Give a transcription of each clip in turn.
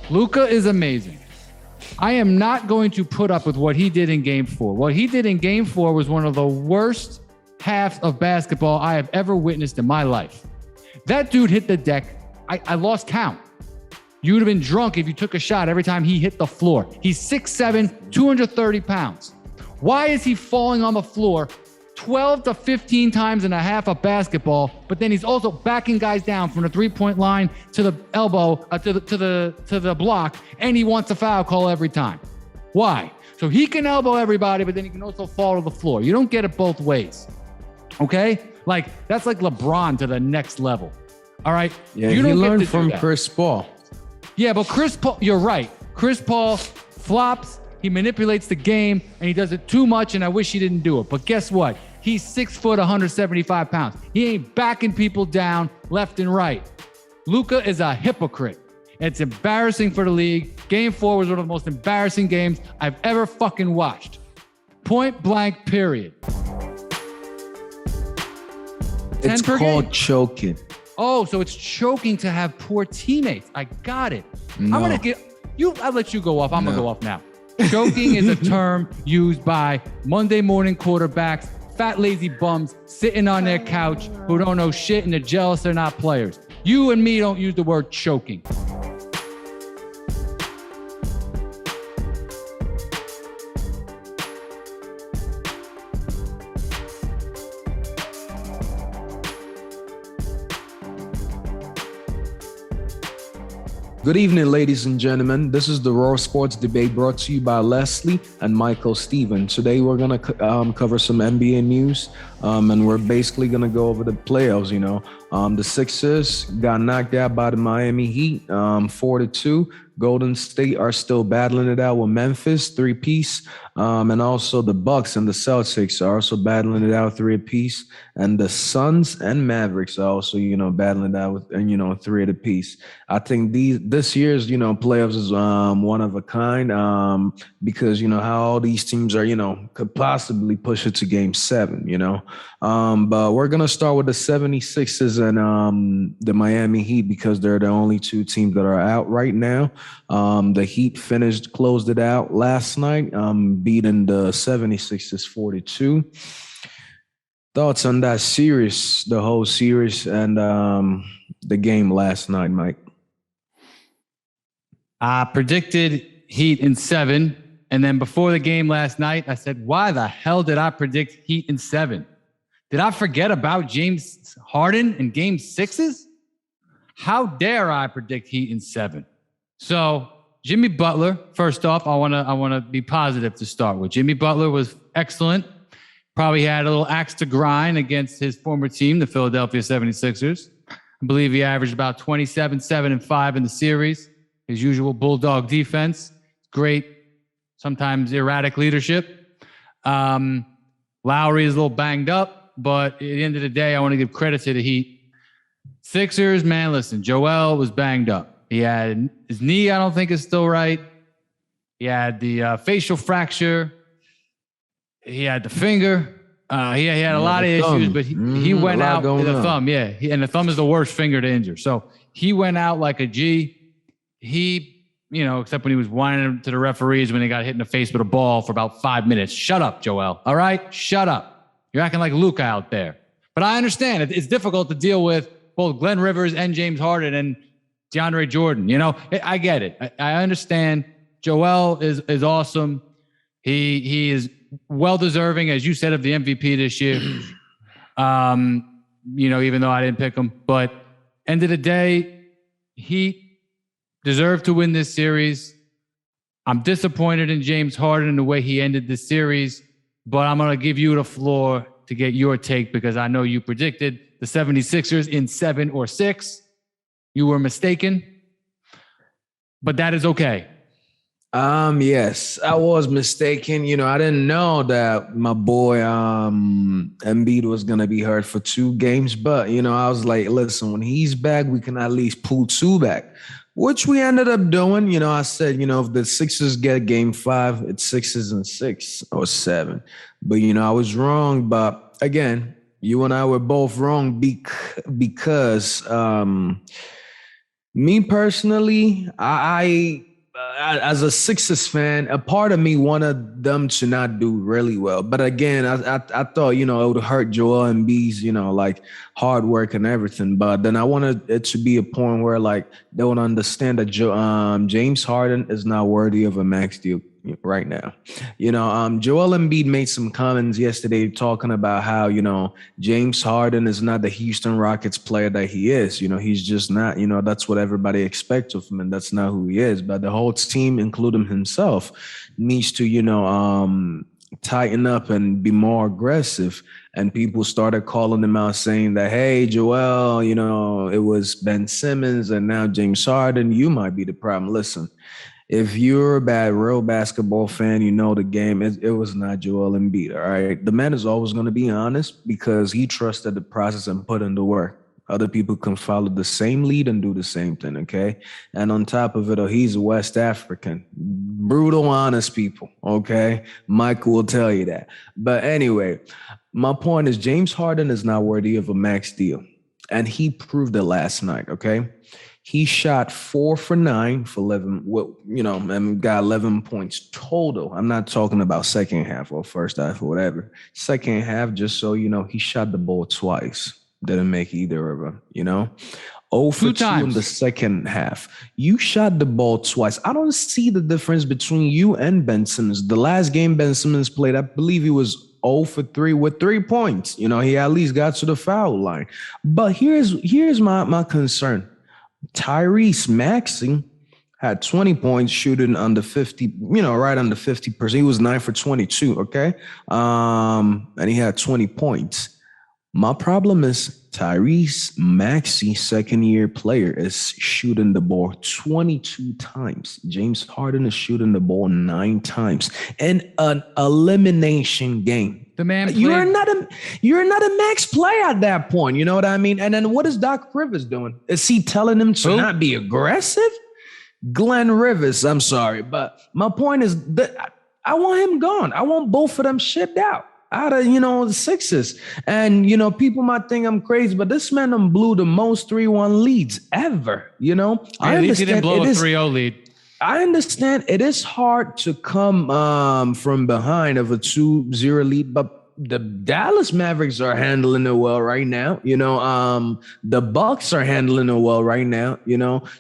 Luka is amazing. I am not going to put up with what he did in Game 4. What he did in Game 4 was one of the worst halves of basketball I have ever witnessed in my life. That dude hit the deck. I lost count. You would have been drunk if you took a shot every time he hit the floor. He's 6'7", 230 pounds. Why is he falling on the floor 12 to 15 times and a half of basketball, but then he's also backing guys down from the three-point line to the elbow, to the block, and he wants a foul call every time? Why? So he can elbow everybody, but then he can also fall to the floor. You don't get it both ways, okay? Like, that's like LeBron to the next level, all right? Yeah, you don't learned from Chris Paul. Yeah, but Chris Paul, you're right. Chris Paul flops. He manipulates the game, and he does it too much, and I wish he didn't do it. But guess what? He's 6 foot, 175 pounds. He ain't backing people down left and right. Luka is a hypocrite. It's embarrassing for the league. Game 4 was one of the most embarrassing games I've ever fucking watched. Point blank, period. It's called choking. Oh, so it's choking to have poor teammates. I got it. No. I'll let you go off. I'm gonna go off now. Choking is a term used by Monday morning quarterbacks, fat lazy bums sitting on their couch who don't know shit and they're jealous they're not players. You and me don't use the word choking. Good evening, ladies and gentlemen. This is the Raw Sports Debate brought to you by Leslie and Michael Steven. Today, we're going to cover some NBA news, and we're basically going to go over the playoffs. The Sixers got knocked out by the Miami Heat, 4-2. Golden State are still battling it out with Memphis, 3-piece. And also the Bucks and the Celtics are also battling it out 3-apiece. And the Suns and Mavericks are also, battling it out with, 3 apiece. I think this year's, playoffs is one of a kind because, how all these teams are, could possibly push it to game 7, But we're going to start with the 76ers and the Miami Heat because they're the only 2 teams that are out right now. The Heat closed it out last night, beating the 76ers 42. Thoughts on that series, the whole series, and the game last night, Mike? I predicted Heat in 7, and then before the game last night, I said, why the hell did I predict Heat in 7? Did I forget about James Harden in game 6s? How dare I predict Heat in 7? So Jimmy Butler, first off, I want to be positive to start with. Jimmy Butler was excellent. Probably had a little axe to grind against his former team, the Philadelphia 76ers. I believe he averaged about 27, 7, and 5 in the series. His usual bulldog defense, great, sometimes erratic leadership. Lowry is a little banged up, but at the end of the day, I want to give credit to the Heat. Sixers, man, listen, Joel was banged up. He had his knee, I don't think is still right. He had the facial fracture. He had the finger. He had a lot of issues, but he went out with the thumb. Yeah, and the thumb is the worst finger to injure. So he went out like a G. He, except when he was whining to the referees when he got hit in the face with a ball for about 5 minutes. Shut up, Joel. All right? Shut up. You're acting like Luka out there. But I understand. It's difficult to deal with both Glenn Rivers and James Harden and DeAndre Jordan. I get it. I understand. Joel is awesome. He is well-deserving, as you said, of the MVP this year. Even though I didn't pick him. But end of the day, he deserved to win this series. I'm disappointed in James Harden and the way he ended this series, but I'm going to give you the floor to get your take because I know you predicted the 76ers in 7 or 6. You were mistaken, but that is okay. Yes, I was mistaken. I didn't know that my boy Embiid was gonna be hurt for 2 games, but I was like, listen, when he's back, we can at least pull 2 back, which we ended up doing. I said, if the Sixers get game 5, it's 6 and 6 or 7. But I was wrong. But again, you and I were both wrong because Me personally, as a Sixers fan, a part of me wanted them to not do really well. But again, I thought, it would hurt Joel Embiid's, like hard work and everything. But then I wanted it to be a point where like they would understand that James Harden is not worthy of a max deal right now. Joel Embiid made some comments yesterday talking about how, James Harden is not the Houston Rockets player that he is. He's just not, that's what everybody expects of him, and that's not who he is. But the whole team, including himself, needs to, tighten up and be more aggressive. And people started calling him out saying that, hey, Joel, it was Ben Simmons and now James Harden. You might be the problem. Listen, if you're a real basketball fan, the game, it was not Joel Embiid, all right? The man is always going to be honest because he trusted the process and put in the work. Other people can follow the same lead and do the same thing, okay? And on top of it, he's West African. Brutal, honest people, okay? Michael will tell you that. But anyway, my point is James Harden is not worthy of a max deal. And he proved it last night, okay? He shot 4 for 9 for 11, and got 11 points total. I'm not talking about second half or first half or whatever. Second half, just so you know, he shot the ball twice. Didn't make either of them, 0 for 2 in the second half. You shot the ball twice. I don't see the difference between you and Ben Simmons. The last game Ben Simmons played, I believe he was 0 for 3 with 3 points. He at least got to the foul line. But here's my concern. Tyrese Maxey had 20 points shooting under 50, right under 50%. He was 9 for 22, okay? And he had 20 points. My problem is Tyrese Maxey, second-year player, is shooting the ball 22 times. James Harden is shooting the ball 9 times in an elimination game. The man played. You're not a max player at that point. You know what I mean? And then what is Doc Rivers doing? Is he telling him to not be aggressive? Glenn Rivers, I'm sorry. But my point is that I want him gone. I want both of them shipped out of, the Sixers. And, people might think I'm crazy, but this man blew the most 3-1 leads ever, At least he didn't blow a 3-0 lead. I understand it is hard to come from behind of a 2-0 lead, but the Dallas Mavericks are handling it well right now. The Bucks are handling it well right now.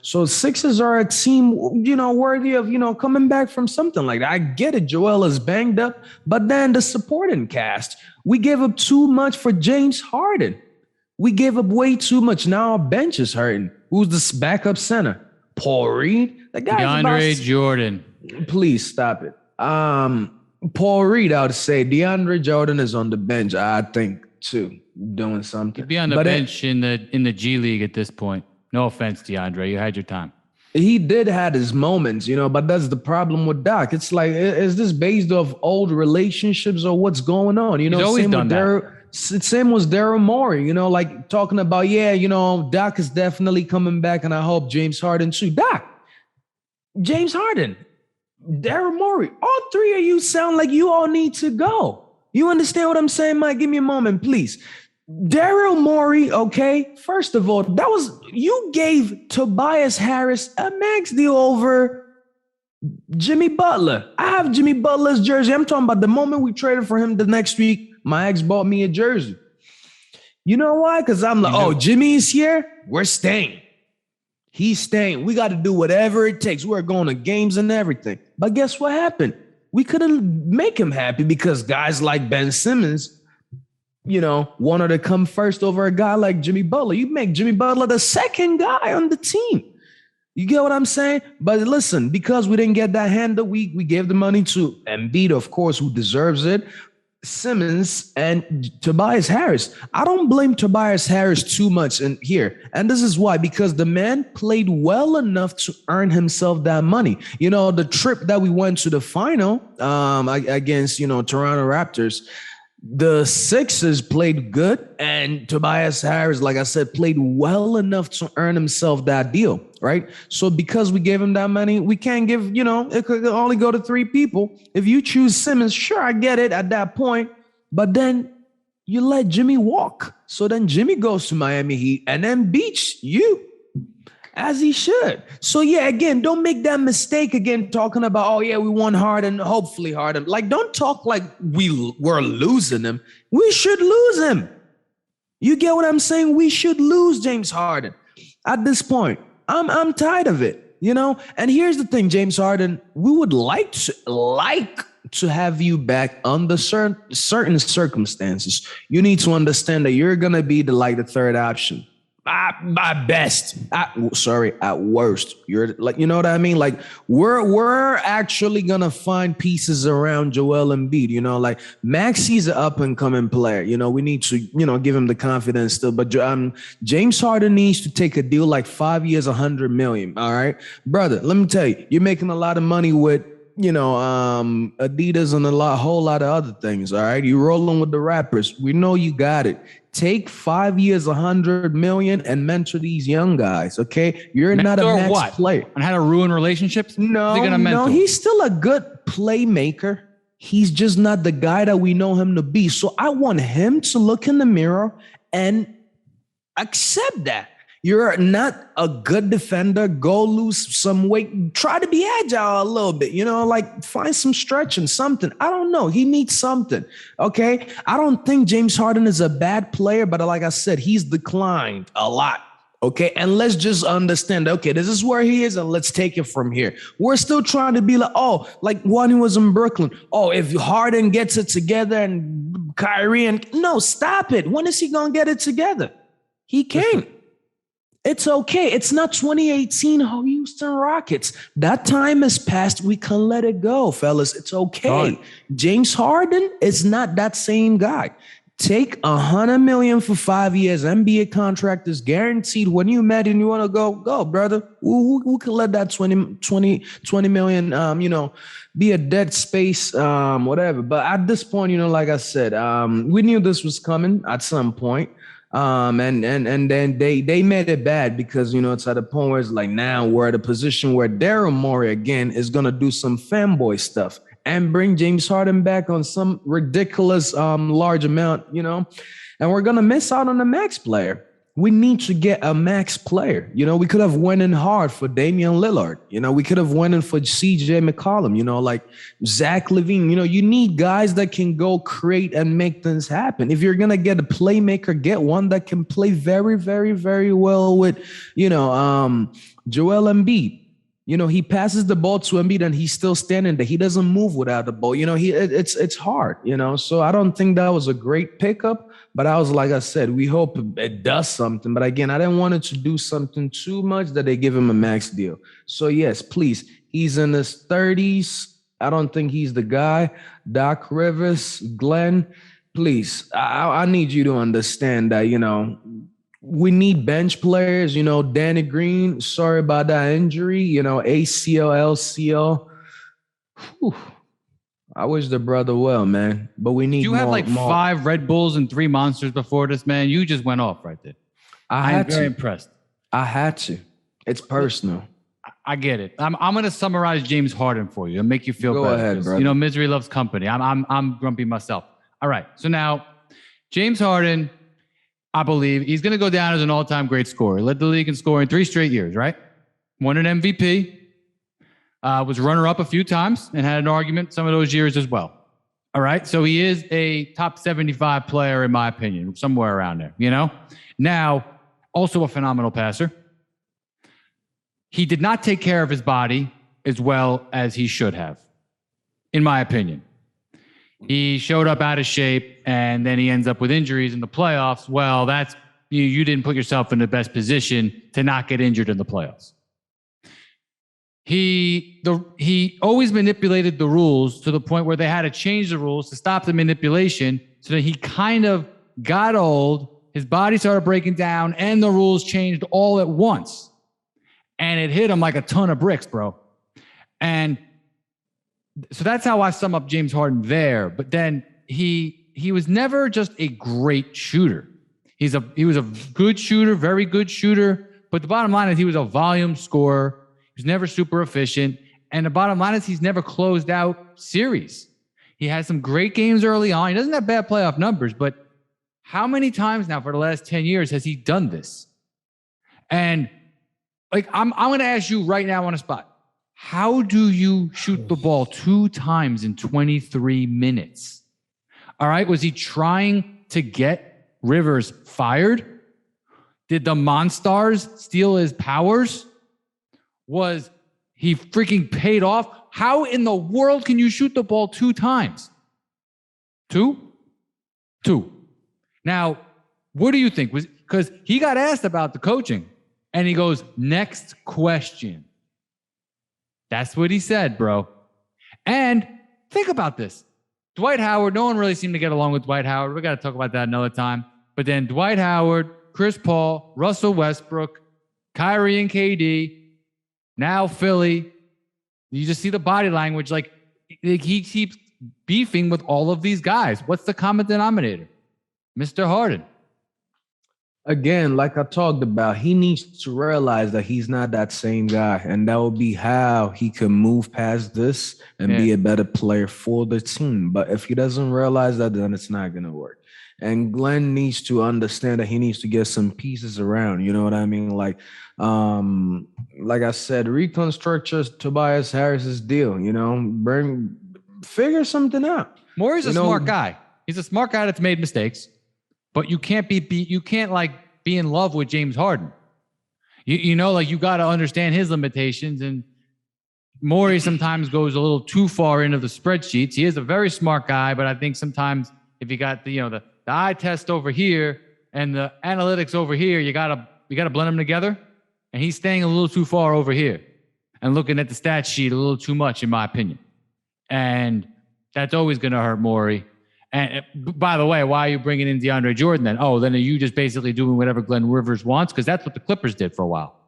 So Sixers are a team, worthy of, coming back from something like that. I get it. Joel is banged up, but then the supporting cast, we gave up too much for James Harden. We gave up way too much. Now our bench is hurting. Who's the backup center? Paul Reed? The guy DeAndre Jordan. Please stop it. Paul Reed, I would say DeAndre Jordan is on the bench, I think, too, doing something. He'd be on the bench in the G League at this point. No offense, DeAndre. You had your time. He did have his moments, but that's the problem with Doc. It's like, is this based off old relationships or what's going on? He's always done that. Same was Daryl Morey, like talking about, Doc is definitely coming back and I hope James Harden too. Doc, James Harden, Daryl Morey, all three of you sound like you all need to go. You understand what I'm saying, Mike? Give me a moment, please. Daryl Morey, okay, first of all, you gave Tobias Harris a max deal over Jimmy Butler. I have Jimmy Butler's jersey. I'm talking about the moment we traded for him the next week, my ex bought me a jersey. You know why? Because I'm like, Jimmy's here. We're staying. He's staying. We got to do whatever it takes. We're going to games and everything. But guess what happened? We couldn't make him happy because guys like Ben Simmons, wanted to come first over a guy like Jimmy Butler. You make Jimmy Butler the second guy on the team. You get what I'm saying? But listen, because we didn't get that handle, we gave the money to Embiid, of course, who deserves it, Simmons, and Tobias Harris. I don't blame Tobias Harris too much in here. And this is why, because the man played well enough to earn himself that money. The trip that we went to the final against, Toronto Raptors, the Sixers played good, and Tobias Harris, like I said, played well enough to earn himself that deal, right? So because we gave him that money, we can't give, it could only go to 3 people. If you choose Simmons, sure, I get it at that point, but then you let Jimmy walk. So then Jimmy goes to Miami Heat and then beats you. As he should. So yeah, again, don't make that mistake again talking about, oh yeah, we won Harden, hopefully Harden. Like, don't talk like we're losing him. We should lose him. You get what I'm saying? We should lose James Harden at this point. I'm tired of it, you know? And here's the thing, James Harden, we would like to have you back under certain circumstances. You need to understand that you're gonna be the third option. At best, at worst, you're like, you know what I mean? Like, we're actually gonna find pieces around Joel Embiid. You know, like Maxi's an up and coming player. You know, we need to, give him the confidence still. But James Harden needs to take a deal like 5 years, $100 million. All right, brother. Let me tell you, you're making a lot of money with Adidas and a whole lot of other things. All right, you rolling with the rappers. We know you got it. Take 5 years, $100 million, and mentor these young guys. Okay, you're not a max player. And how to ruin relationships? No, he's still a good playmaker. He's just not the guy that we know him to be. So I want him to look in the mirror and accept that. You're not a good defender. Go lose some weight. Try to be agile a little bit, like find some stretching, something. I don't know. He needs something, okay? I don't think James Harden is a bad player, but like I said, he's declined a lot, okay? And let's just understand, okay, this is where he is, and let's take it from here. We're still trying to be like when he was in Brooklyn. Oh, if Harden gets it together and Kyrie no, stop it. When is he going to get it together? He can't. It's okay. It's not 2018 Houston Rockets. That time has passed. We can let it go, fellas. It's okay. James Harden is not that same guy. Take $100 million for 5 years. NBA contract is guaranteed. When you met and you want to go, brother. Who can let that 20 million, be a dead space, whatever. But at this point, like I said, we knew this was coming at some point. And then they made it bad because, it's at a point where it's like, now we're at a position where Daryl Morey again is going to do some fanboy stuff and bring James Harden back on some ridiculous, large amount, and we're going to miss out on the max player. We need to get a max player. We could have went in hard for Damian Lillard. We could have went in for CJ McCollum, like Zach LaVine. You need guys that can go create and make things happen. If you're going to get a playmaker, get one that can play very, very, very well with, Joel Embiid. He passes the ball to Embiid and he's still standing there. He doesn't move without the ball. It's hard, So I don't think that was a great pickup. But like I said, we hope it does something. But again, I didn't want it to do something too much that they give him a max deal. So yes, please. He's in his 30s. I don't think he's the guy. Doc Rivers, Glenn, please. I need you to understand that, we need bench players, Danny Green, sorry about that injury, ACL, LCL. Whew. I wish the brother well, man. But we need You had like more. 5 Red Bulls and 3 Monsters before this, man. You just went off right there. I'm very impressed. I had to. It's personal. I get it. I'm going to summarize James Harden for you and make you feel better. Go ahead, brother. Misery loves company. I'm grumpy myself. All right. So now, James Harden, I believe he's going to go down as an all-time great scorer. Led the league in scoring 3 straight years, right? Won an MVP. Was runner-up a few times and had an argument some of those years as well. All right? So he is a top 75 player, in my opinion, somewhere around there, Now, also a phenomenal passer. He did not take care of his body as well as he should have, in my opinion. He showed up out of shape, and then he ends up with injuries in the playoffs. Well, that's you didn't put yourself in the best position to not get injured in the playoffs. He always manipulated the rules to the point where they had to change the rules to stop the manipulation, so that he kind of got old, his body started breaking down, and the rules changed all at once. And it hit him like a ton of bricks, bro. And so that's how I sum up James Harden there. But then he was never just a great shooter. He was a good shooter, very good shooter. But the bottom line is he was a volume scorer. He was never super efficient. And the bottom line is he's never closed out series. He had some great games early on. He doesn't have bad playoff numbers, but how many times now for the last 10 years has he done this? And Like, I'm going to ask you right now on a spot. How do you shoot the ball 2 times in 23 minutes? All right. Was he trying to get Rivers fired? Did the Monstars steal his powers? Was he freaking paid off? How in the world can you shoot the ball 2 times? 2? 2. Now, what do you think? Because he got asked about the coaching and he goes, next question. That's what he said, bro. And think about this. Dwight Howard, no one really seemed to get along with Dwight Howard. We got to talk about that another time. But then Dwight Howard, Chris Paul, Russell Westbrook, Kyrie and KD, now Philly. You just see the body language. Like, he keeps beefing with all of these guys. What's the common denominator? Mr. Harden. Again, like I talked about, he needs to realize that he's not that same guy. And that will be how he can move past this and be a better player for the team. But if he doesn't realize that, then it's not going to work. And Glenn needs to understand that he needs to get some pieces around. You know what I mean? Like I said, reconstruct Tobias Harris's deal, figure something out. Maury's a smart guy. He's a smart guy that's made mistakes. But you can't be in love with James Harden. You got to understand his limitations. And Morey sometimes goes a little too far into the spreadsheets. He is a very smart guy, but I think sometimes if you got the eye test over here and the analytics over here, you gotta blend them together. And he's staying a little too far over here and looking at the stat sheet a little too much, in my opinion. And that's always going to hurt Morey. And by the way, why are you bringing in DeAndre Jordan then? Oh, then are you just basically doing whatever Glenn Rivers wants? Because that's what the Clippers did for a while.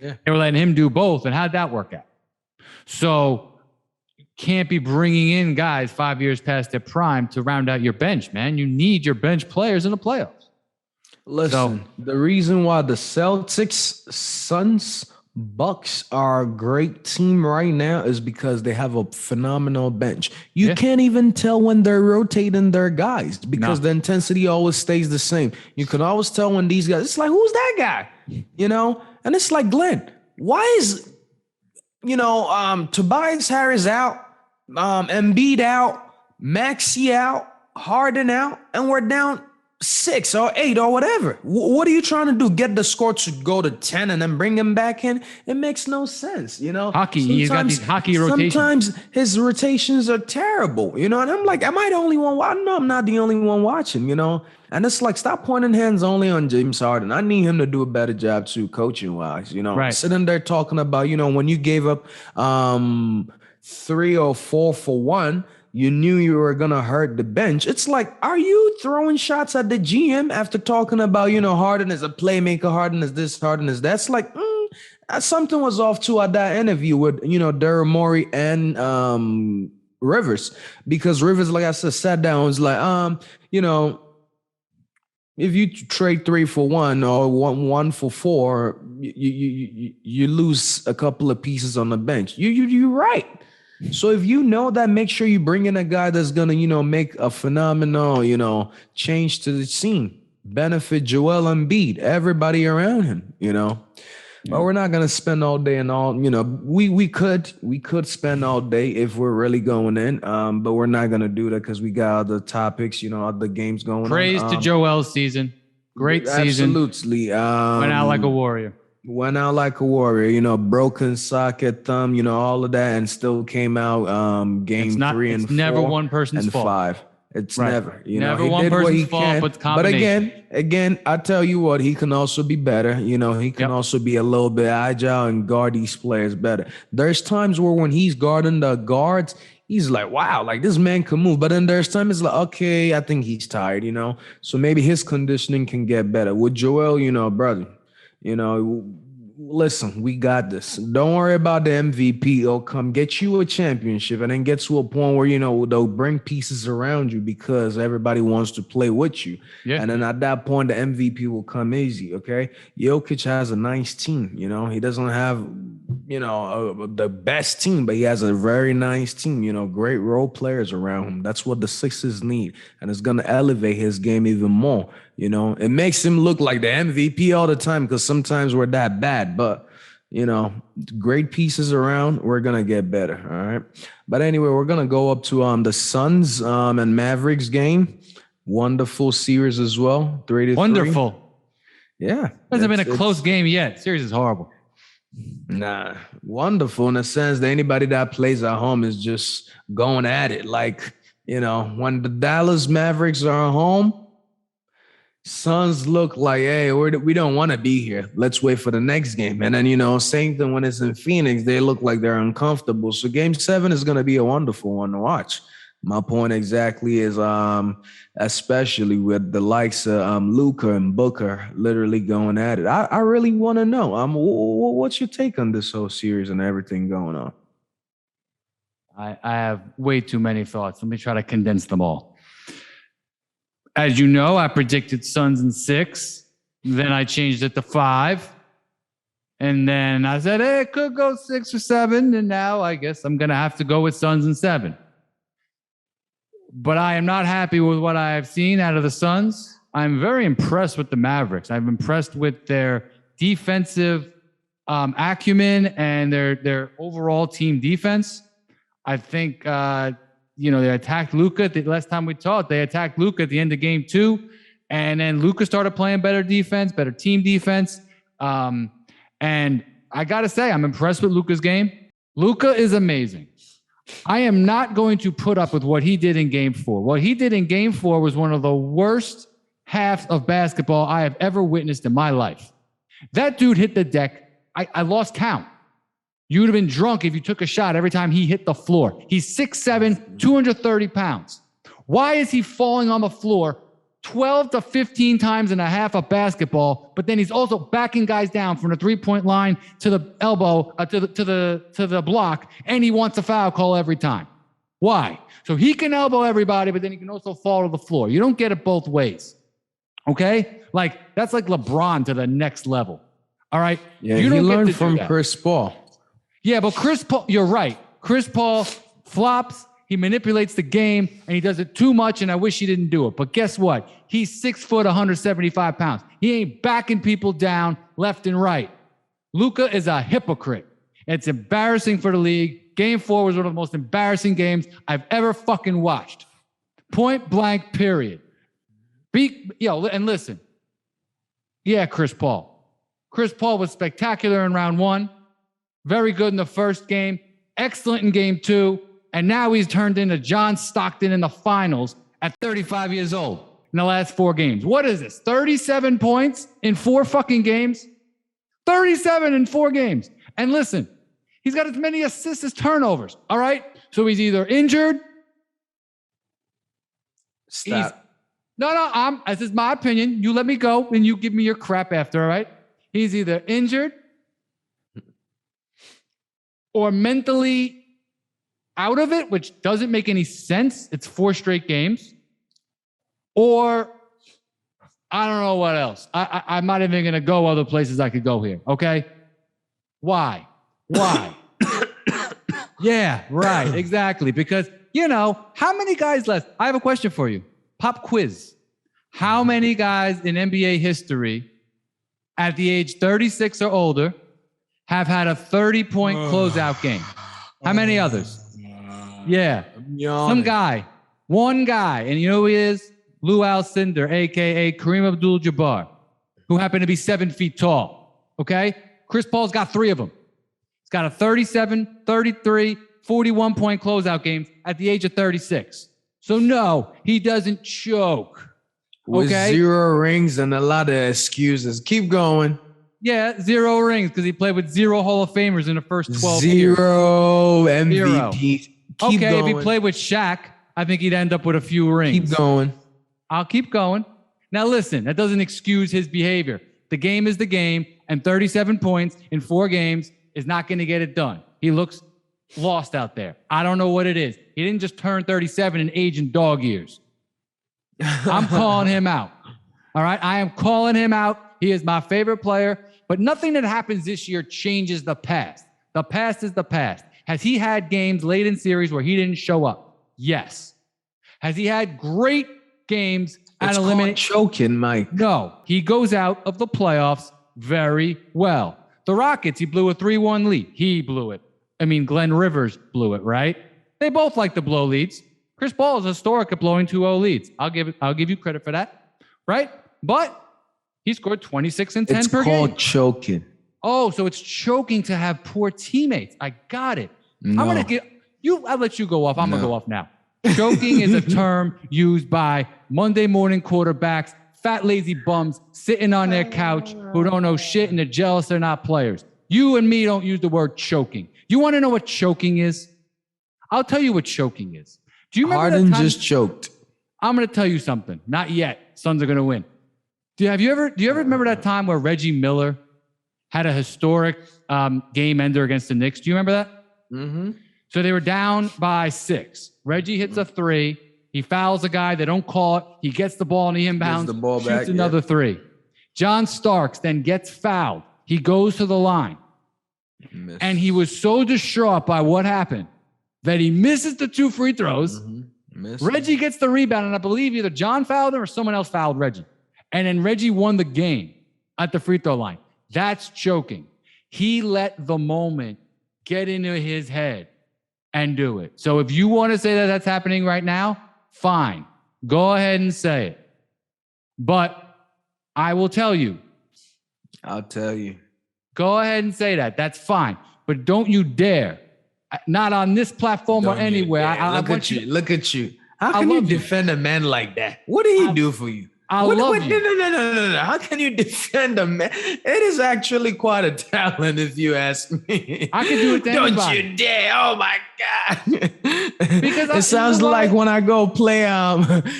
Yeah. They were letting him do both. And how'd that work out? So you can't be bringing in guys 5 years past their prime to round out your bench, man. You need your bench players in the playoffs. Listen, the reason why the Celtics, Suns, Bucks are a great team right now is because they have a phenomenal bench. You can't even tell when they're rotating their guys because the intensity always stays the same. You can always tell when these guys, it's like, who's that guy? And it's like, Glenn, why is, Tobias Harris out, Embiid out, Maxey out, Harden out, and we're down 6 or 8 or whatever. What are you trying to do? Get the score to go to 10 and then bring him back in? It makes no sense, Hockey, he's got these hockey rotations. Sometimes his rotations are terrible, and I'm like, am I the only one? No, I'm not the only one watching, And it's like, stop pointing hands only on James Harden. I need him to do a better job too, coaching-wise, Right. Sitting there talking about, when you gave up 3 or 4 for 1, you knew you were going to hurt the bench. It's like, are you throwing shots at the GM after talking about, Harden is a playmaker, Harden is this, Harden is that? It's like, something was off too at that interview with, Daryl Morey and Rivers. Because Rivers, like I said, sat down and was like, if you trade 3 for 1 or 1 for 4, you lose a couple of pieces on the bench. You're right. So if you know that, make sure you bring in a guy that's going to, make a phenomenal, change to the scene, benefit Joel Embiid, everybody around him, But we're not going to spend all day and all, we could spend all day if we're really going in, but we're not going to do that because we got other topics, other games going on. Praise to Joel's season. Great season. Absolutely. Went out like a warrior. Broken socket thumb, all of that, and still came out game 3 and 4. It's never one person's and fault. 5. It's never, never he one did what person's he fault, can. but But again, I tell you what, he can also be better. He can also be a little bit agile and guard these players better. There's times where when he's guarding the guards, he's like, wow, like this man can move. But then there's times it's like, okay, I think he's tired, So maybe his conditioning can get better. With Joel, brother, listen, we got this. Don't worry about the MVP. It'll come get you a championship and then get to a point where, they'll bring pieces around you because everybody wants to play with you. Yeah. And then at that point, the MVP will come easy, okay? Jokic has a nice team, He doesn't have the best team, but he has a very nice team, great role players around him. That's what the Sixers need. And it's going to elevate his game even more. It makes him look like the MVP all the time because sometimes we're that bad, but great pieces around, we're going to get better. All right. But anyway, we're going to go up to the Suns and Mavericks game. Wonderful series as well. 3-3. Wonderful. Yeah. Hasn't been a close game yet. Series is horrible. Nah, wonderful in the sense that anybody that plays at home is just going at it. Like, when the Dallas Mavericks are at home, Suns look like, hey, we don't want to be here. Let's wait for the next game. And then, same thing when it's in Phoenix, they look like they're uncomfortable. So game 7 is going to be a wonderful one to watch. My point exactly is, especially with the likes of Luka and Booker literally going at it. I really want to know, what's your take on this whole series and everything going on? I have way too many thoughts. Let me try to condense them all. As you know, I predicted Suns in 6. Then I changed it to 5. And then I said, hey, it could go 6 or 7. And now I guess I'm going to have to go with Suns in 7. But I am not happy with what I have seen out of the Suns. I'm very impressed with the Mavericks. I'm impressed with their defensive acumen and their overall team defense. I think, they attacked Luka. The last time we talked, they attacked Luka at the end of game 2. And then Luka started playing better defense, better team defense. And I got to say, I'm impressed with Luka's game. Luka is amazing. I am not going to put up with what he did in game 4. What he did in game 4 was one of the worst halves of basketball I have ever witnessed in my life. That dude hit the deck. I lost count. You would have been drunk if you took a shot every time he hit the floor. He's 6'7", 230 pounds. Why is he falling on the floor 12 to 15 times and a half of basketball, but then he's also backing guys down from the three-point line to the elbow, to the block, and he wants a foul call every time. Why? So he can elbow everybody, but then he can also fall to the floor. You don't get it both ways. Okay? That's like LeBron to the next level. All right? Yeah, you don't learned from Chris Paul. Yeah, but Chris Paul, you're right. Chris Paul flops. He manipulates the game, and he does it too much, and I wish he didn't do it. But guess what? He's 6 foot, 175 pounds. He ain't backing people down left and right. Luka is a hypocrite. It's embarrassing for the league. Game 4 was one of the most embarrassing games I've ever fucking watched. Point blank, period. And listen. Yeah, Chris Paul. Chris Paul was spectacular in round 1. Very good in the first game. Excellent in game 2. And now he's turned into John Stockton in the finals at 35 years old in the last 4 games. What is this? 37 points in 4 fucking games? 37 in 4 games. And listen, he's got as many assists as turnovers. All right? So he's either injured. Stop. This is my opinion. You let me go and you give me your crap after, all right? He's either injured or mentally out of it, which doesn't make any sense. It's 4 straight games. Or I don't know what else. I'm not even going to go other places I could go here. Okay. Why? Yeah, right. Exactly. Because, how many guys left? I have a question for you. Pop quiz. How many guys in NBA history at the age 36 or older have had a 30-point closeout game? How many others? Yeah. Some guy. One guy. And you know who he is? Lou Alcindor, a.k.a. Kareem Abdul-Jabbar, who happened to be 7 feet tall. Okay? Chris Paul's got 3 of them. He's got a 37, 33, 41-point closeout games at the age of 36. So no, he doesn't choke. With 0 rings and a lot of excuses. Keep going. Yeah, 0 rings because he played with 0 Hall of Famers in the first 12 years. 0 MVP. Keep going. If he played with Shaq, I think he'd end up with a few rings. Keep going. I'll keep going. Now listen, that doesn't excuse his behavior. The game is the game, and 37 points in 4 games is not going to get it done. He looks lost out there. I don't know what it is. He didn't just turn 37 and age in dog years. I'm calling him out. All right? I am calling him out. He is my favorite player, but nothing that happens this year changes the past. The past is the past. Has he had games late in series where he didn't show up? Yes. Has he had great games at elimination? Choking, Mike. No. He goes out of the playoffs very well. The Rockets, he blew a 3-1 lead. He blew it. I mean, Glenn Rivers blew it, right? They both like to blow leads. Chris Paul is historic at blowing 2-0 leads. I'll give you credit for that, right? But he scored 26 and 10 per game. It's called choking. Oh, so it's choking to have poor teammates. I got it. No. I'll let you go off. I'm going to go off now. Choking is a term used by Monday morning quarterbacks, fat, lazy bums sitting on their couch who don't know shit and they're jealous they're not players. You and me don't use the word choking. You want to know what choking is? I'll tell you what choking is. Do you remember Harden just choked? I'm going to tell you something. Not yet. Suns are going to win. Do you ever remember that time where Reggie Miller had a historic game ender against the Knicks? Do you remember that? Mm-hmm. So they were down by 6. Reggie hits a 3. He fouls a guy. They don't call it. He gets the ball and he inbounds, the ball shoots back, another 3. John Starks then gets fouled. He goes to the line. And he was so distraught by what happened that he misses the 2 free throws. Reggie gets the rebound, and I believe either John fouled him or someone else fouled Reggie. And then Reggie won the game at the free throw line. That's choking. He let the moment get into his head and do it. So if you want to say that that's happening right now, fine. Go ahead and say it. But I will tell you. I'll tell you. Go ahead and say that. That's fine. But don't you dare. Not on this platform or anywhere. Look at you. How can you defend a man like that? What did he do for you? I love you. No. How can you defend a man? It is actually quite a talent, if you ask me. I can do it to anybody. Don't you dare. Oh, my God. Because it sounds like when I go play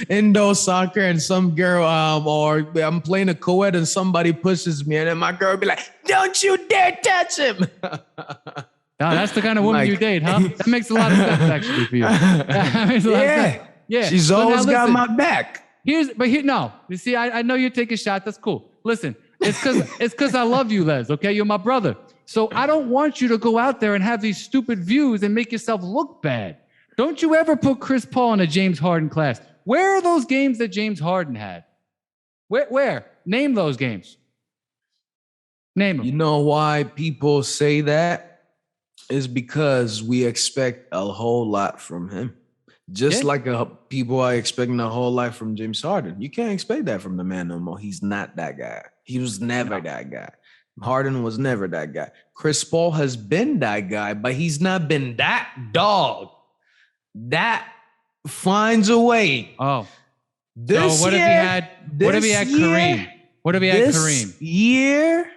indoor soccer and some girl, or I'm playing a co-ed and somebody pushes me and then my girl be like, don't you dare touch him. No, that's the kind of woman you date, huh? That makes a lot of sense, actually, for you. That makes a lot of sense. Yeah. She's always got my back. No. You see, I know you're taking shots. That's cool. Listen, it's because I love you, Les, okay? You're my brother. So I don't want you to go out there and have these stupid views and make yourself look bad. Don't you ever put Chris Paul in a James Harden class. Where are those games that James Harden had? Where? Name those games. Name them. You know why people say that? Is because we expect a whole lot from him. Just like people are expecting a whole lot from James Harden. You can't expect that from the man no more. He's not that guy. He was never that guy. Harden was never that guy. Chris Paul has been that guy, but he's not been that dog that finds a way. Oh. So what if he had Kareem? What if he had Kareem? This year,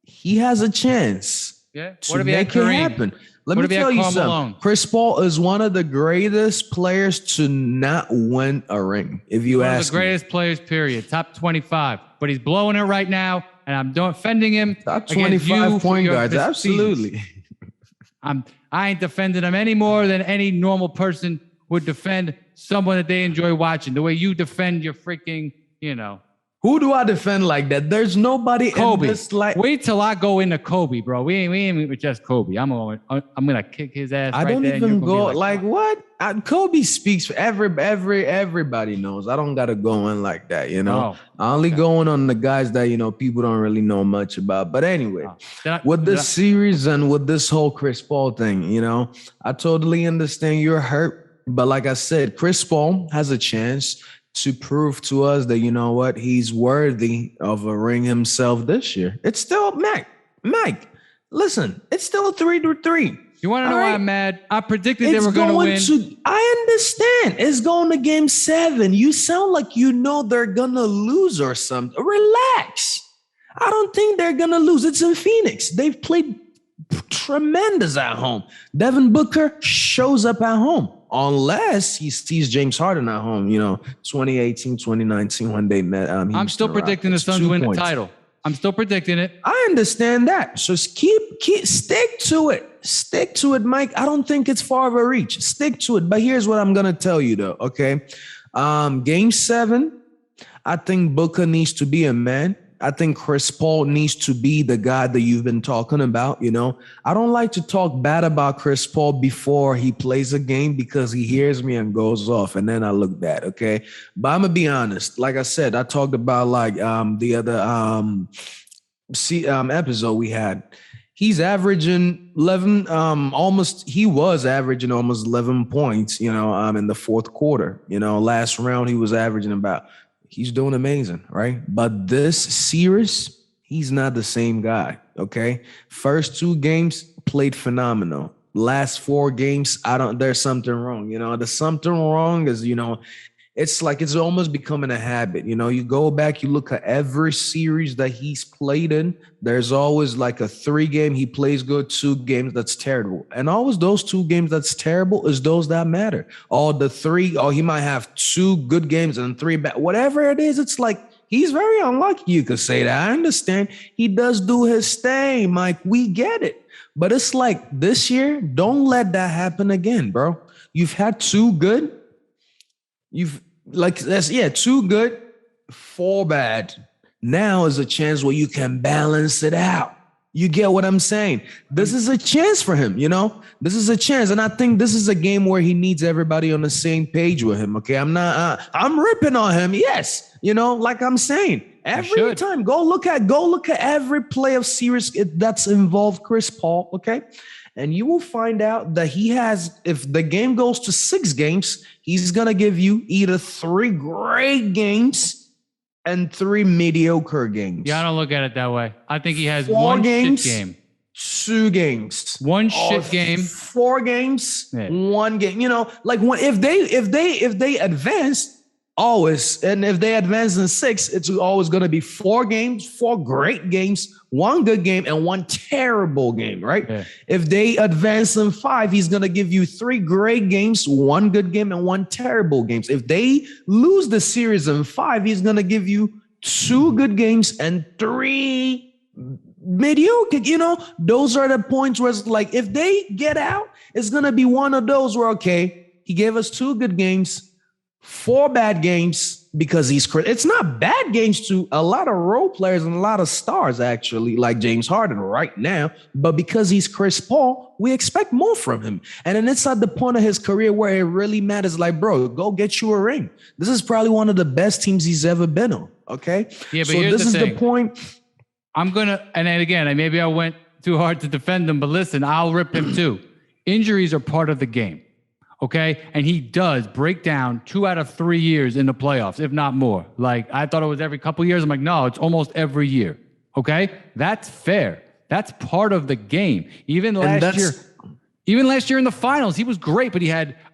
he has a chance. Yeah. What if he had Kareem? Happen. Let me tell you something. Chris Paul is one of the greatest players to not win a ring. If you ask me, one of the greatest players, period. Top 25. But he's blowing it right now, and I'm defending him. Top 25 point guards, absolutely. I ain't defending him any more than any normal person would defend someone that they enjoy watching. The way you defend your freaking, Who do I defend like that? There's nobody Kobe. In this Wait till I go into Kobe, bro. We ain't with just Kobe. I'm gonna kick his ass. I don't even go like what? Kobe speaks for everybody knows. I don't gotta go in like that, I only go in on the guys that people don't really know much about. But anyway, with this series and with this whole Chris Paul thing, I totally understand you're hurt. But like I said, Chris Paul has a chance to prove to us that, he's worthy of a ring himself this year. It's still, Mike, listen, it's still a 3-3. You want to know why I'm mad? I predicted they were going to win. I understand. It's going to game 7. You sound like they're going to lose or something. Relax. I don't think they're going to lose. It's in Phoenix. They've played tremendous at home. Devin Booker shows up at home. Unless he sees James Harden at home, 2018, 2019, when they met. I'm still predicting the Suns win the title. I'm still predicting it. I understand that. So stick to it. Stick to it, Mike. I don't think it's far of a reach. Stick to it. But here's what I'm going to tell you, though, okay? Game 7, I think Booker needs to be a man. I think Chris Paul needs to be the guy that you've been talking about. I don't like to talk bad about Chris Paul before he plays a game because he hears me and goes off, and then I look bad. Okay, but I'm gonna be honest. Like I said, I talked about the other episode we had. He's averaging 11, he was averaging almost 11 points, in the fourth quarter. Last round he was averaging he's doing amazing, right? But this series, he's not the same guy, okay? First 2 games played phenomenal. Last 4 games, there's something wrong. The something wrong is, it's like it's almost becoming a habit. You go back, you look at every series that he's played in, there's always like a 3 game he plays good, 2 games that's terrible. And always those 2 games that's terrible is those that matter. He might have 2 good games and 3 bad. Whatever it is, it's like he's very unlucky. You could say that. I understand. He does do his thing, Mike. We get it. But it's like this year, don't let that happen again, bro. You've had 2 good. 2 good, 4 bad. Now is a chance where you can balance it out. You get what I'm saying? This is a chance for him, This is a chance. And I think this is a game where he needs everybody on the same page with him, okay? I'm ripping on him, yes. Like I'm saying, every time, go look at every play of series that's involved Chris Paul, okay? And you will find out that if the game goes to 6 games, he's going to give you either 3 great games and 3 mediocre games. Yeah, I don't look at it that way. I think he has 4 one games, shit game. 2 games. One shit game. 4 games, 1 game. If they advance, always, and if they advance in 6, it's always going to be 4 games, 4 great games, 1 good game, and 1 terrible game, right? Yeah. If they advance in 5, he's going to give you 3 great games, 1 good game, and 1 terrible games. If they lose the series in 5, he's going to give you 2 good games and 3 mediocre. Those are the points where it's like, if they get out, it's going to be one of those where, okay, he gave us 2 good games, 4 bad games, because it's not bad games to a lot of role players and a lot of stars, actually, like James Harden right now. But because he's Chris Paul, we expect more from him. And then it's at the point of his career where it really matters. Like, bro, go get you a ring. This is probably one of the best teams he's ever been on. Okay. Yeah, but so here's this the is thing. The point. And then again, maybe I went too hard to defend him, but listen, I'll rip him too. Injuries are part of the game. Okay. And he does break down 2 out of 3 years in the playoffs, if not more. Like, I thought it was every couple of years. I'm like, no, it's almost every year. Okay. That's fair. That's part of the game. Even last year in the finals, he was great, but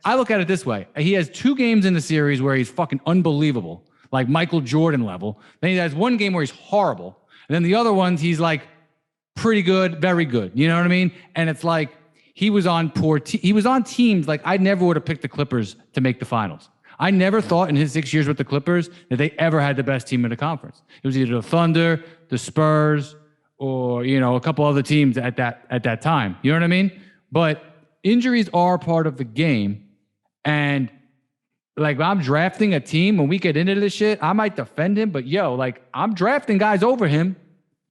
I look at it this way. He has 2 games in the series where he's fucking unbelievable, like Michael Jordan level. Then he has 1 game where he's horrible. And then the other ones, he's like pretty good, very good. You know what I mean? And it's like, he was on he was on teams like I never would have picked the Clippers to make the finals. I never thought in his 6 years with the Clippers that they ever had the best team in the conference. It was either the Thunder, the Spurs, or a couple other teams at that time. You know what I mean? But injuries are part of the game, and like I'm drafting a team when we get into this shit, I might defend him, but I'm drafting guys over him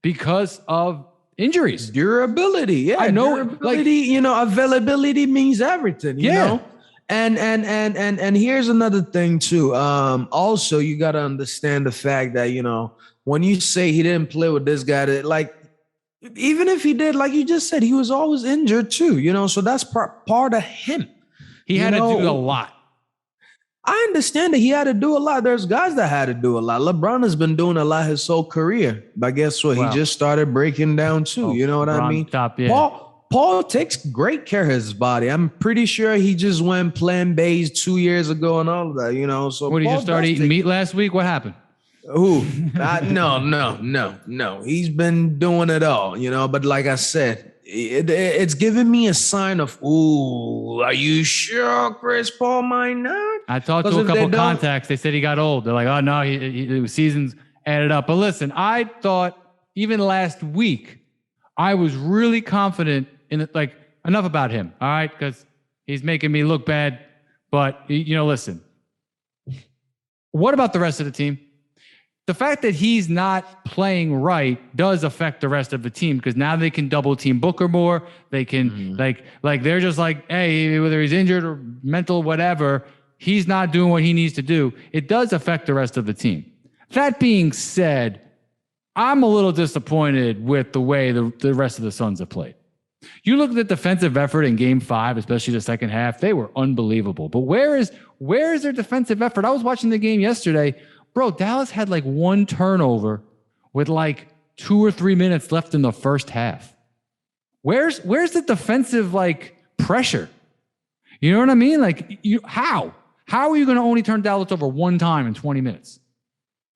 because of injuries. Durability. Yeah. I know. Durability, availability means everything, you know? And here's another thing too. Also, you got to understand the fact that, when you say he didn't play with this guy, even if he did, like you just said, he was always injured too, so that's part of him. He had to do a lot. I understand that he had to do a lot. There's guys that had to do a lot. LeBron has been doing a lot his whole career. But guess what? Wow. He just started breaking down too. You know what I mean? Top, yeah. Paul takes great care of his body. I'm pretty sure he just went plant-based 2 years ago and all of that, So what, did he just start eating meat last week? What happened? Who? No. He's been doing it all, But like I said, it's giving me a sign of, are you sure Chris Paul might not? I talked to a couple contacts. They said he got old. They're like, oh, no, he seasons added up. But listen, I thought even last week, I was really confident in it. Like, enough about him, all right? Because he's making me look bad. But, listen, what about the rest of the team? the fact that he's not playing right does affect the rest of the team because now they can double team Booker more. They can like they're just like, hey, whether he's injured or mental, whatever, he's not doing what he needs to do. It does affect the rest of the team. That being said, I'm a little disappointed with the way the rest of the Suns have played. You look at the defensive effort in Game 5, especially the second half, they were unbelievable. But where is their defensive effort? I was watching the game yesterday. Bro, Dallas had like one turnover with like 2 or 3 minutes left in the first half. Where's the defensive like pressure? You know what I mean? Like how are you going to only turn Dallas over one time in 20 minutes?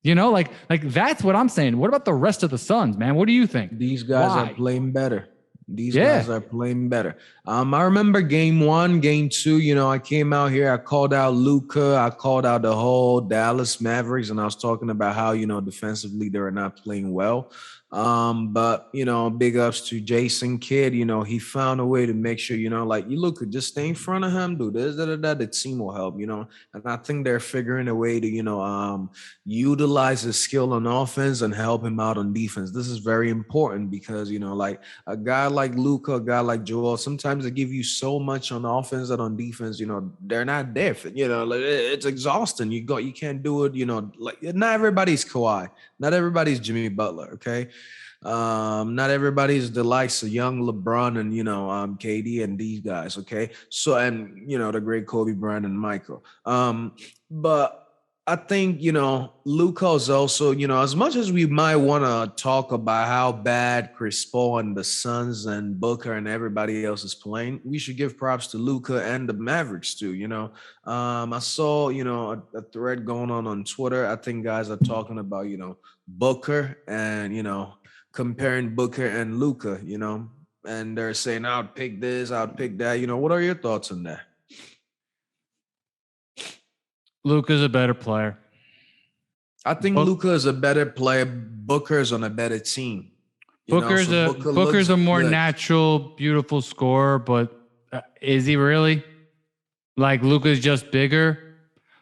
You know, like that's what I'm saying. What about the rest of the Suns, man? What do you think? These guys are playing better. These guys are playing better. I remember Game 1, Game 2, you know, I came out here, I called out Luka, I called out the whole Dallas Mavericks, and I was talking about how, you know, defensively they're not playing well. But, you know, big ups to Jason Kidd. You know, he found a way to make sure, you know, like you look, just stay in front of him, do this, the team will help, you know. And I think they're figuring a way to, you know, utilize his skill on offense and help him out on defense. This is very important because, you know, like a guy like Luka, a guy like Joel, sometimes they give you so much on offense and on defense, you know, they're not there. You know, like, it's exhausting. You can't do it, you know, like not everybody's Kawhi, not everybody's Jimmy Butler, okay? Not everybody's the likes of young LeBron and, you know, KD and these guys, okay? So, and, you know, the great Kobe Bryant and Michael. But I think, you know, Luka's also, you know, as much as we might want to talk about how bad Chris Paul and the Suns and Booker and everybody else is playing, we should give props to Luka and the Mavericks too, you know. I saw, you know, a thread going on Twitter. I think guys are talking about, you know, Booker and, you know, comparing Booker and Luka, you know, and they're saying, I would pick this, I would pick that. You know, what are your thoughts on that? Luka's a better player. I think Luka is a better player. Booker's on a better team. Booker's a more natural, beautiful scorer, but is he really? Like Luka's just bigger.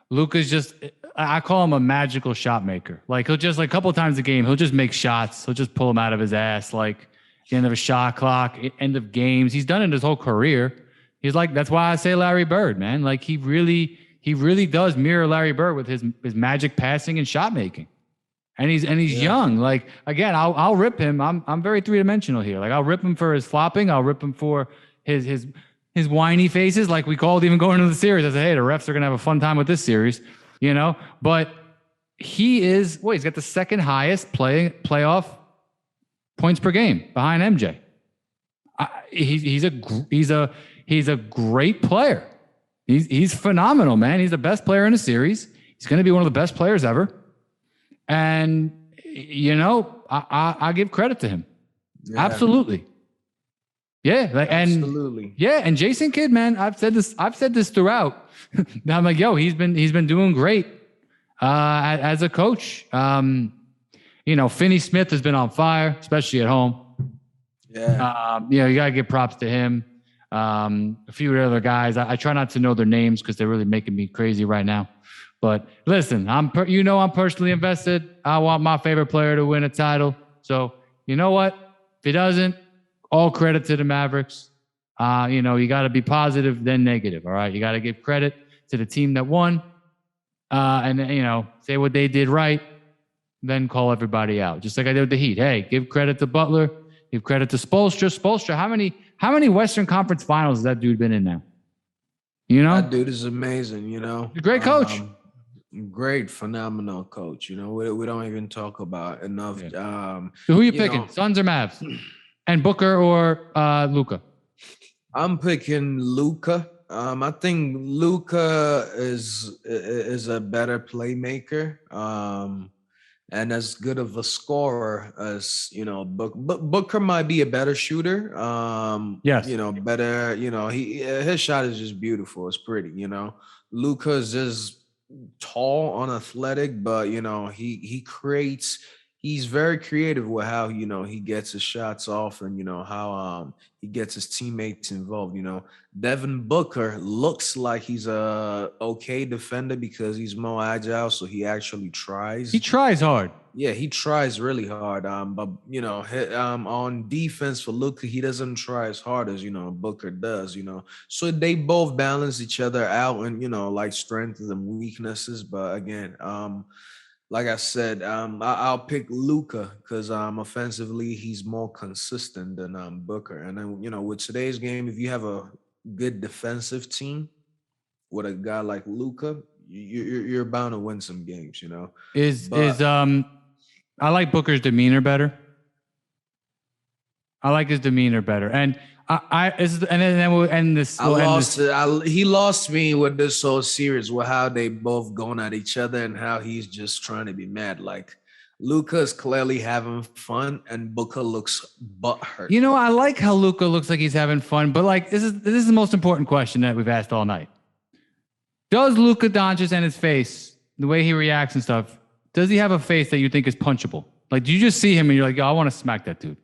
Luka's just, I call him a magical shot maker. Like he'll just like a couple of times a game, he'll just make shots. He'll just pull them out of his ass. Like the end of a shot clock, end of games. He's done it his whole career. He's like, that's why I say Larry Bird, man. Like he really does mirror Larry Bird with his magic passing and shot making. And he's young. Like again, I'll rip him. I'm very three-dimensional here. Like I'll rip him for his flopping. I'll rip him for his whiny faces, like we called even going into the series. I said, hey, the refs are gonna have a fun time with this series, you know. But he's got the second highest playoff points per game behind MJ. He's a great player. He's phenomenal, man. He's the best player in the series. He's going to be one of the best players ever. And, you know, I give credit to him. Yeah. Absolutely. Yeah. Absolutely. Yeah. And Jason Kidd, man, I've said this throughout. I'm like, yo, he's been doing great as a coach. You know, Finney Smith has been on fire, especially at home. Yeah. You know, you got to give props to him. A few other guys. I try not to know their names because they're really making me crazy right now. But listen, I'm personally invested. I want my favorite player to win a title. So you know what? If he doesn't, all credit to the Mavericks. You know, you got to be positive, then negative. All right, you got to give credit to the team that won, and you know, say what they did right, then call everybody out, just like I did with the Heat. Hey, give credit to Butler. Give credit to Spoelstra. Spoelstra, how many Western Conference Finals has that dude been in now? You know, that dude is amazing. You know, great coach, great, phenomenal coach. You know, we don't even talk about enough. Yeah. So who are you picking, Suns or Mavs, and Booker or Luka? I'm picking Luka. I think Luka is a better playmaker. And as good of a scorer as, you know, Booker might be a better shooter. Yes. You know, better, you know, his shot is just beautiful. It's pretty, you know. Luka's just tall, unathletic, but, you know, he creates he's very creative with how, he gets his shots off and, how he gets his teammates involved. Devin Booker looks like he's a okay defender because he's more agile, so he actually tries. He tries hard. Yeah, he tries really hard. But on defense for Luka, he doesn't try as hard as Booker does. So they both balance each other out, and like strengths and weaknesses. But again, like I said, I'll pick Luka because offensively he's more consistent than Booker. And then with today's game, if you have a good defensive team with a guy like Luka, you're bound to win some games. I like Booker's demeanor better. I like his demeanor better, and then we'll end this. He lost me with this whole series with how they both going at each other and how he's just trying to be mad. Like Luka is clearly having fun, and Booker looks butthurt. I like how Luka looks like he's having fun, but like this is the most important question that we've asked all night. Does Luka Doncic and his face, the way he reacts and stuff, does he have a face that you think is punchable? Like, do you just see him and you're like, yo, I want to smack that dude?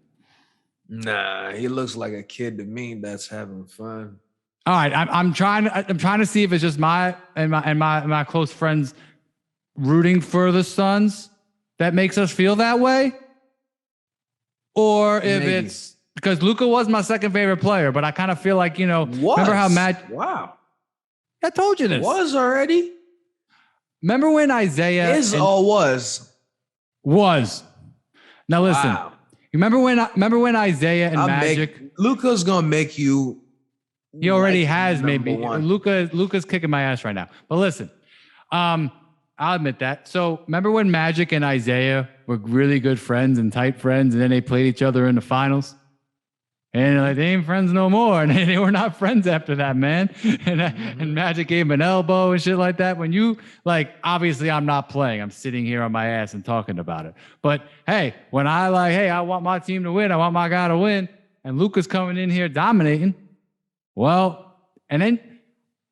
Nah, he looks like a kid to me that's having fun. All right, I'm trying to see if it's just my close friends rooting for the Suns that makes us feel that way, or if it's because Luka was my second favorite player, but I kind of feel like remember how Wow, I told you this was already. Remember when Isaiah was? Now listen. Wow. You remember when Isaiah and Magic? Luka's gonna make you. He already has made me. Luka's kicking my ass right now. But listen, I'll admit that. So remember when Magic and Isaiah were really good friends and tight friends, and then they played each other in the finals? And like, they ain't friends no more. And they were not friends after that, man. And Magic gave him an elbow and shit like that. When you, like, obviously I'm not playing. I'm sitting here on my ass and talking about it. But, hey, when I want my team to win. I want my guy to win. And Luka's coming in here dominating. Well, and then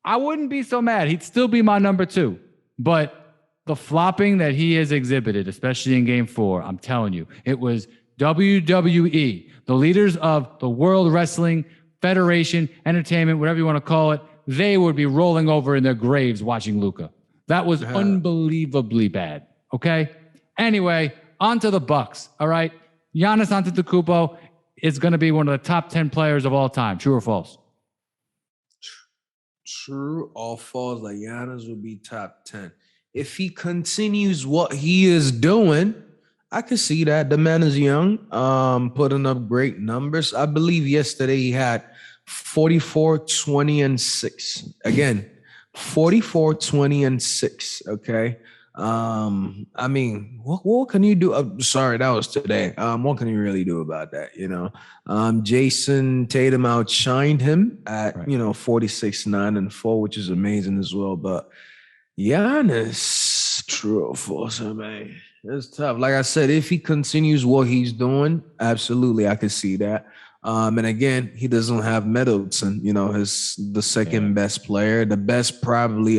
I wouldn't be so mad. He'd still be my number 2. But the flopping that he has exhibited, especially in Game 4, I'm telling you, it was WWE. The leaders of the World Wrestling Federation, Entertainment, whatever you want to call it, they would be rolling over in their graves watching Luka. That was unbelievably bad. Okay? Anyway, on to the Bucks. All right? Giannis Antetokounmpo is going to be one of the top 10 players of all time. True or false? True or false that Giannis will be top 10. If he continues what he is doing, I could see that. The man is young, putting up great numbers. I believe yesterday he had 44, 20, and 6. Again, 44, 20, and 6. Okay. I mean, what can you do? Sorry, that was today. What can you really do about that? Jason Tatum outshined him at, 46, 9, and 4, which is amazing as well. But Giannis, true or false, man. It's tough. Like I said, if he continues what he's doing, absolutely, I could see that. And again, he doesn't have Middleton, the second best player, the best probably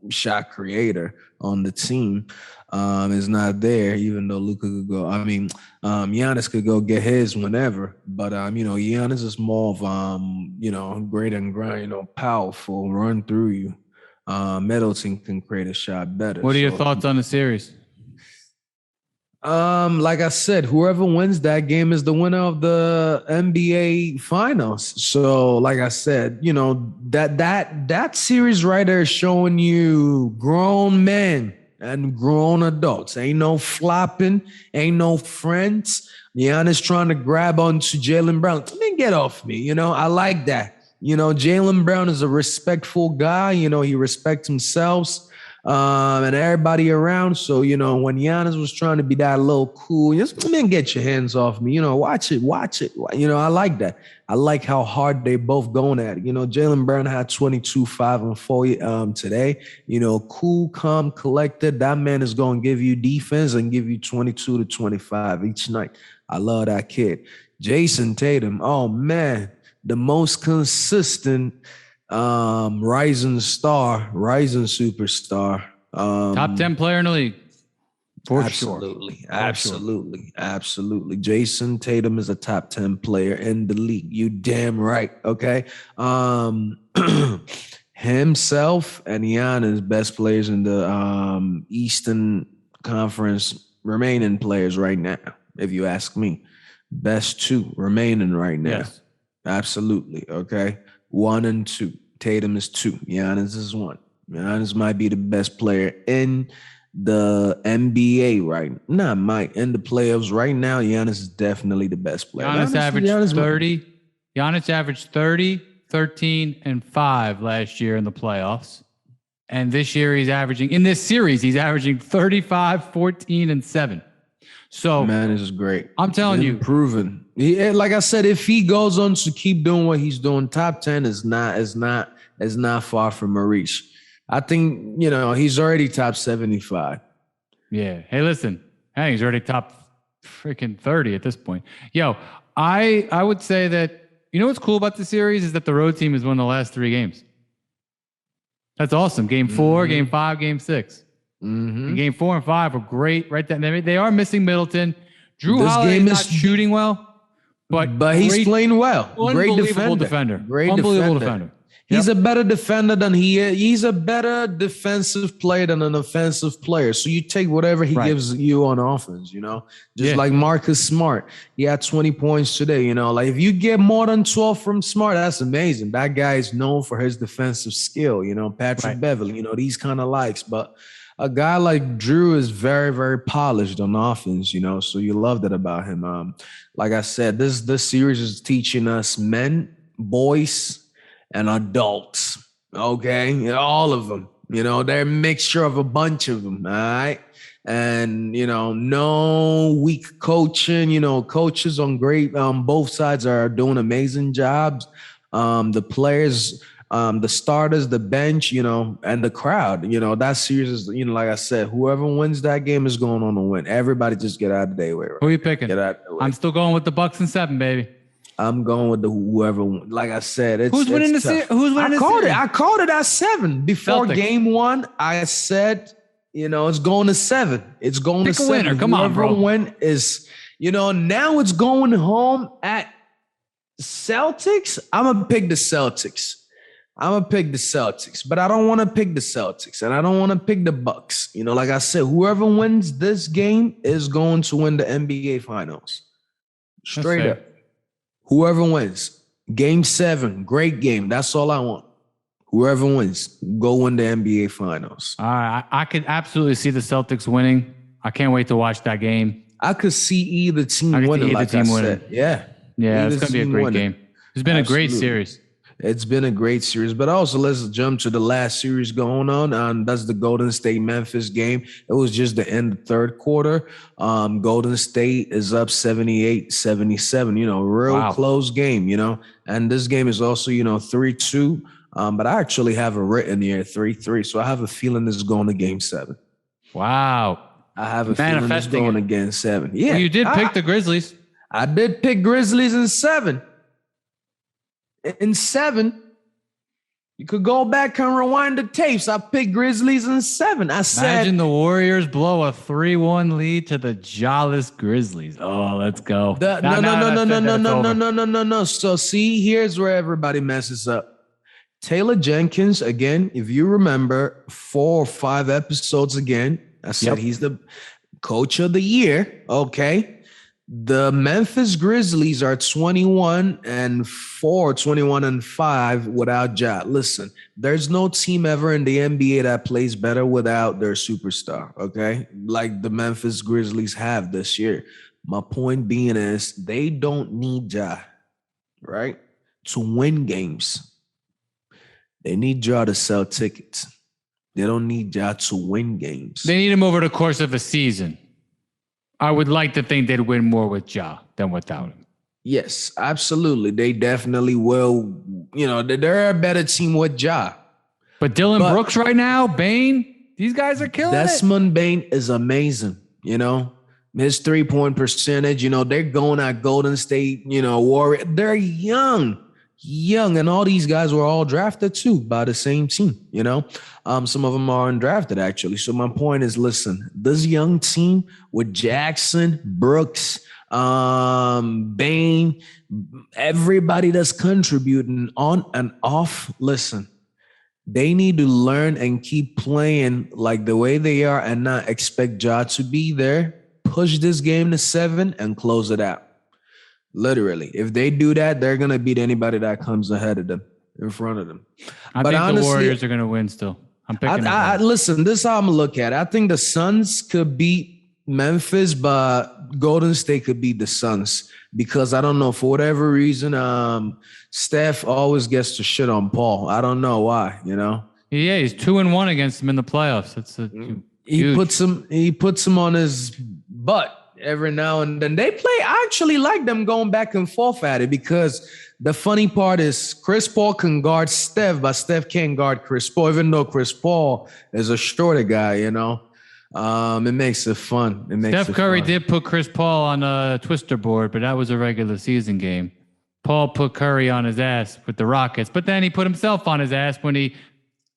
shot creator on the team is not there, even though Luka could go. I mean, Giannis could go get his whenever, but Giannis is more of great and grind, powerful, run through you. Middleton can create a shot better. What are your thoughts on the series? Like I said, whoever wins that game is the winner of the NBA Finals. So, like I said, that series right there is showing you grown men and grown adults. Ain't no flopping, ain't no friends. Giannis trying to grab onto Jaylen Brown. Man, get off me. I like that. Jaylen Brown is a respectful guy. He respects himself. And everybody around. So, when Giannis was trying to be that little cool, just get your hands off me. Watch it. I like that. I like how hard they both going at it. Jaylen Brown had 22, 5, and 4 today. Cool, calm, collected. That man is going to give you defense and give you 22 to 25 each night. I love that kid. Jason Tatum, oh man, the most consistent rising superstar. Top 10 player in the league. For Absolutely. sure. Absolutely. Jason Tatum is a top 10 player in the league. You damn right. Okay. Himself and Giannis, best players in the Eastern Conference remaining players right now, if you ask me. Best two remaining right now. Yes. Absolutely. Okay. 1 and 2. Tatum is 2. Giannis is 1. Giannis might be the best player in the NBA in the playoffs right now. Giannis is definitely the best player. Giannis averaged 30. Giannis averaged 30, 13, and 5 last year in the playoffs. And this year in this series, he's averaging 35, 14, and 7. So man, this is great. I'm telling you, proven. Like I said, if he goes on to keep doing what he's doing, top 10 is not far from Maurice. I think, he's already top 75. Yeah. Hey, listen. Hey, he's already top freaking 30 at this point. Yo, I would say that, what's cool about the series is that the road team has won the last 3 games. That's awesome. Game 4, Game 5, Game 6. And Game 4 and 5 were great. Right there. They are missing Middleton. Drew Holiday is not shooting well, but he's playing well. Great defender. Unbelievable defender. He's a better defender than he is. He's a better defensive player than an offensive player. So you take whatever he gives you on offense, like Marcus Smart. He had 20 points today, like if you get more than 12 from Smart, that's amazing. That guy is known for his defensive skill, Patrick Beverly, these kind of likes. But a guy like Drew is very, very polished on offense, so you love that about him. Like I said, this series is teaching us men, boys, and adults, okay? All of them, they're a mixture of a bunch of them, all right? And, no weak coaching, coaches on both sides are doing amazing jobs. The players, the starters, the bench, and the crowd, that series is, like I said, whoever wins that game is going on to win. Everybody just get out of their way. Right? Who are you picking? Get out of the way. I'm still going with the Bucks and 7, baby. I'm going with whoever. Like I said, who's winning the series? I called it at 7 before Celtics. Game 1. I said, it's going to 7. It's going Pick to a 7. winner. Come on, bro. Whoever win is, now it's going home at Celtics. I'm gonna pick the Celtics. But I don't want to pick the Celtics, and I don't want to pick the Bucks. Like I said, whoever wins this game is going to win the NBA Finals. Straight up. Whoever wins, Game 7, great game. That's all I want. Whoever wins, go win the NBA Finals. All right, I could absolutely see the Celtics winning. I can't wait to watch that game. I could see either team winning. Yeah, it's going to be a great game. It's been a great series. It's been a great series, but also let's jump to the last series going on, and that's the Golden State-Memphis game. It was just the end of the third quarter. Golden State is up 78-77, close game, and this game is also, 3-2, but I actually have it written here 3-3, so I have a feeling this is going to Game 7. Wow. I have a feeling this is going to Game 7. Yeah. Well, you did pick the Grizzlies. I did pick Grizzlies in 7. In 7, you could go back and rewind the tapes. I picked Grizzlies in 7. I said, imagine the Warriors blow a 3-1 lead to the jawless Grizzlies. Oh, let's go. No. So see, here's where everybody messes up. Taylor Jenkins, again, if you remember 4 or 5 episodes again, I said he's the coach of the year. Okay. The Memphis Grizzlies are 21-4, 21-5 without Ja. Listen, there's no team ever in the NBA that plays better without their superstar, okay? Like the Memphis Grizzlies have this year. My point being is they don't need Ja, right, to win games. They need Ja to sell tickets. They don't need Ja to win games. They need him over the course of a season. I would like to think they'd win more with Ja than without him. Yes, absolutely. They definitely will. They're a better team with Ja. But Dylan Brooks right now, Bane, these guys are killing Desmond Bane is amazing. His 3-point percentage, they're going at Golden State, Warrior. They're young. young, and all these guys were all drafted too by the same team. Some of them are undrafted actually. So my point is, listen, this young team with Jackson, Brooks, Bain, everybody that's contributing on and off. Listen, they need to learn and keep playing like the way they are and not expect Ja to be there. Push this game to 7 and close it out. Literally. If they do that, they're going to beat anybody that comes ahead of them, in front of them. I think honestly, the Warriors are going to win still. I'm picking listen, this is how I'm going to look at it. I think the Suns could beat Memphis, but Golden State could beat the Suns because I don't know, for whatever reason, Steph always gets to shit on Paul. I don't know why, Yeah, he's 2-1 against him in the playoffs. That's he puts him on his butt every now and then. They play. I actually like them going back and forth at it because the funny part is Chris Paul can guard Steph, but Steph can't guard Chris Paul, even though Chris Paul is a shorter guy, It makes it fun. Steph Curry did put Chris Paul on a twister board, but that was a regular season game. Paul put Curry on his ass with the Rockets, but then he put himself on his ass when he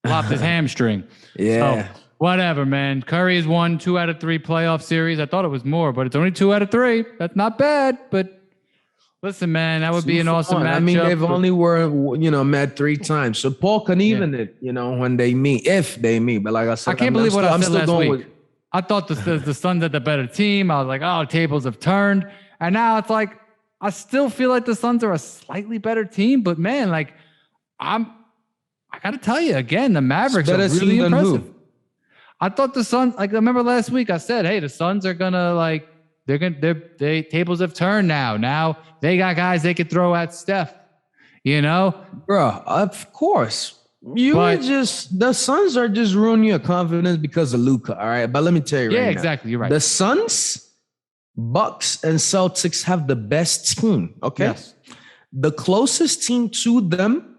lopped his hamstring. Yeah. So, whatever, man. Curry has won 2 out of 3 playoff series. I thought it was more, but it's only 2 out of 3. That's not bad. But listen, man, that would be an awesome matchup. I mean, they've only met 3 times. So Paul can even it, when they meet, if they meet. But like I said, I can't believe what I said last week. I thought the Suns had the better team. I was like, oh, tables have turned. And now it's like, I still feel like the Suns are a slightly better team. But man, like, I got to tell you again, the Mavericks are really impressive. I thought the Suns, like I remember last week I said, hey, the Suns are gonna they tables have turned now. Now they got guys they could throw at Steph, Bro, of course. The Suns are just ruining your confidence because of Luka, all right? But let me tell you right now. Yeah, exactly, you're right. The Suns, Bucks, and Celtics have the best team, okay? Yes. The closest team to them,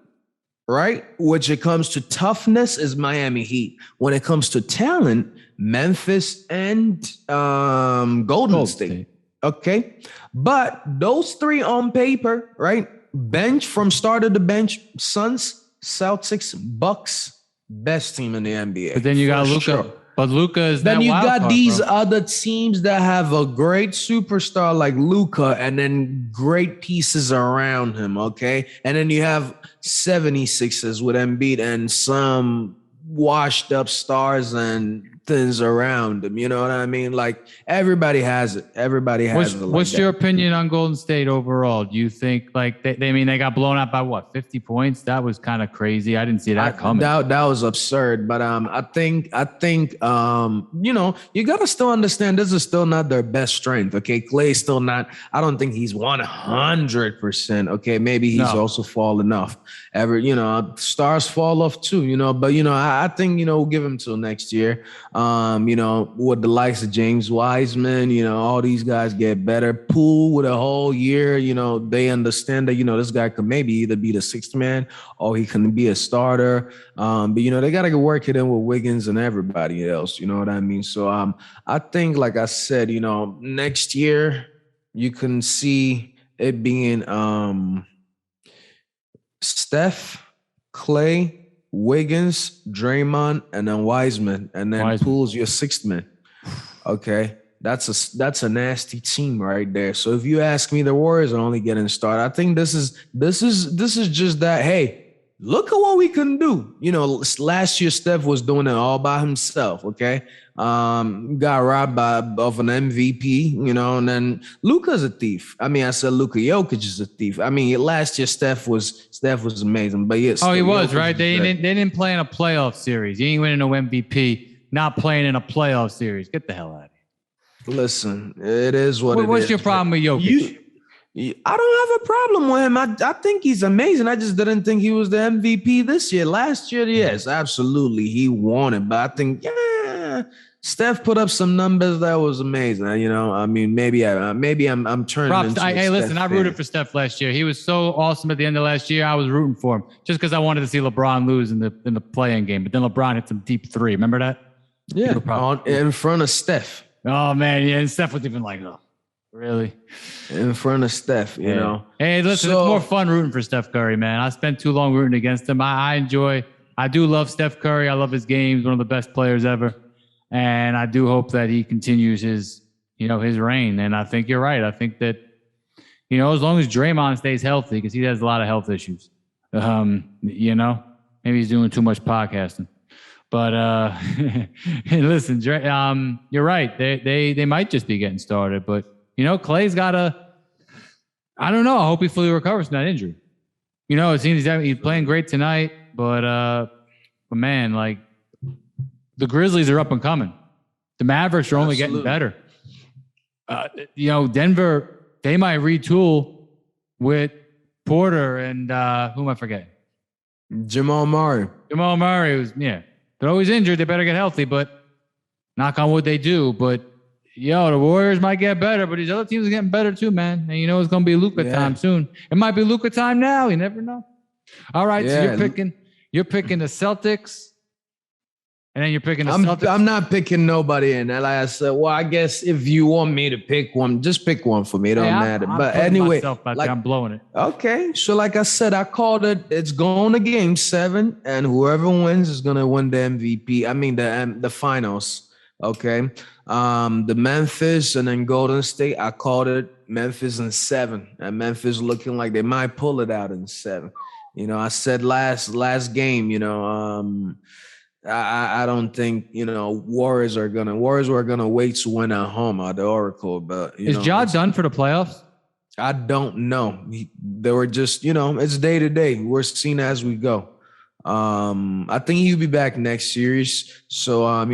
right, which it comes to toughness, is Miami Heat. When it comes to talent, Memphis and Golden State. Okay? But those 3 on paper, right, bench from start of the bench, Suns, Celtics, Bucks, best team in the NBA. But then you got Luka. Sure. But Luka is then that you wild got card, these bro. other teams that have a great superstar like Luka and then great pieces around him, okay? And then you have 76ers with Embiid and some washed up stars and things around them. You know what I mean? Like everybody has it. Everybody has it. What's your opinion on Golden State overall? Do you think like they got blown out by what, 50 points? That was kind of crazy. I didn't see that coming. That was absurd. But I think you gotta still understand this is still not their best strength. Okay, Klay's still not. I don't think he's 100%. Okay, maybe he's also fallen off. Stars fall off too. But I think we'll give him till next year. With the likes of James Wiseman, all these guys get better. Poole with a whole year, they understand that, this guy could maybe either be the 6th man or he can be a starter. But they got to work it in with Wiggins and everybody else. You know what I mean? So I think, like I said, next year you can see it being Steph, Klay, Wiggins, Draymond, and then Wiseman, and then Poole's your 6th man. Okay, that's a nasty team right there. So if you ask me, the Warriors are only getting started. I think this is just that. Hey, look at what we can do. Last year Steph was doing it all by himself. Okay, got robbed of an MVP. And then Luka's a thief. I mean, I said Luka Jokic is a thief. I mean, last year Steph was amazing, but yes. Oh, he was right. They didn't play in a playoff series. He ain't winning no MVP. Not playing in a playoff series. Get the hell out of here. Listen, it is what it is. What's your problem with Jokic? I don't have a problem with him. I think he's amazing. I just didn't think he was the MVP this year. Last year, yes, absolutely, he won it. But I think, Steph put up some numbers that was amazing. I mean, maybe I'm turning. Props. Hey, listen, I rooted for Steph last year. He was so awesome at the end of last year. I was rooting for him just because I wanted to see LeBron lose in the play-in game. But then LeBron hit some deep 3. Remember that? Yeah, in front of Steph. Oh man, yeah, and Steph was even like, oh. Really? in front of Steph, you know. Hey, listen, it's more fun rooting for Steph Curry, man. I spent too long rooting against him. I do love Steph Curry. I love his games, one of the best players ever. And I do hope that he continues his reign. And I think you're right. I think that, as long as Draymond stays healthy, because he has a lot of health issues, maybe he's doing too much podcasting. But listen, you're right. They might just be getting started. But, Clay's got I don't know. I hope he fully recovers from that injury. It seems he's playing great tonight. But man, like, the Grizzlies are up and coming. The Mavericks are only getting better. Denver, they might retool with Porter and who am I forgetting? Jamal Murray. Jamal Murray was, they're always injured. They better get healthy, but knock on wood, they do. But the Warriors might get better, but these other teams are getting better too, man. And it's going to be Luka time soon. It might be Luka time now. You never know. All right, so you're picking the Celtics. And then you're picking the Celtics. I'm not picking nobody in. Like I said, well, I guess if you want me to pick one, just pick one for me. It don't matter. But anyway, I'm blowing it. Okay. So like I said, I called it. It's going to Game 7, and whoever wins is going to win the MVP. I mean, the finals. Okay. The Memphis and then Golden State, I called it Memphis in 7. And Memphis looking like they might pull it out in 7. I said last game, I don't think, Warriors were gonna wait to win at home at the Oracle, but is Ja done for the playoffs? I don't know. They were just, it's day to day. We're seeing as we go. I think he'll be back next series. So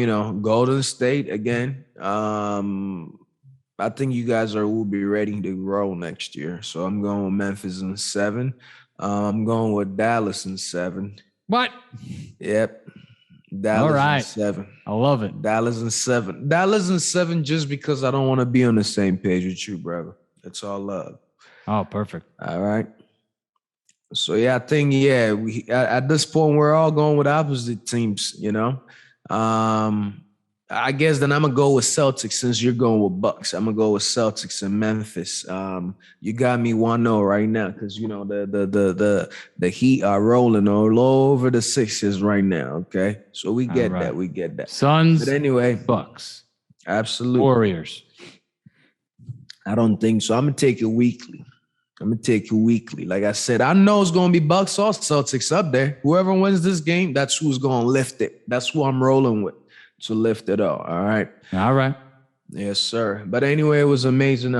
Golden State again. I think you guys will be ready to roll next year. So I'm going with Memphis in 7. I'm going with Dallas in 7. What? Yep. Dallas in 7. I love it. Dallas in 7. Dallas in 7 just because I don't want to be on the same page with you, brother. It's all love. Oh, perfect. All right. So, I think, we at this point, we're all going with opposite teams, I guess then I'm going to go with Celtics since you're going with Bucks. I'm going to go with Celtics and Memphis. You got me 1-0 right now because, the Heat are rolling all over the Sixers right now, okay? So we get that. We get that. Suns, but anyway, Bucks. Absolutely. Warriors. I don't think so. I'm going to take it weekly. Like I said, I know it's going to be Bucks or Celtics up there. Whoever wins this game, that's who's going to lift it. That's who I'm rolling with to lift it up. All right. Yes, sir. But anyway, it was amazing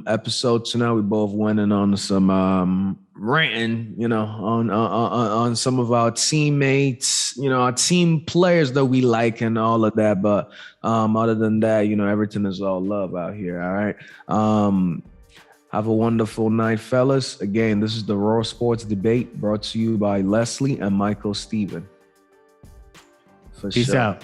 episode tonight. We both went in on some ranting, on some of our teammates, our team players that we like and all of that. But other than that, everything is all love out here. All right. Have a wonderful night, fellas. Again, this is the Raw Sports Debate brought to you by Leslie and Michael Steven. Peace out.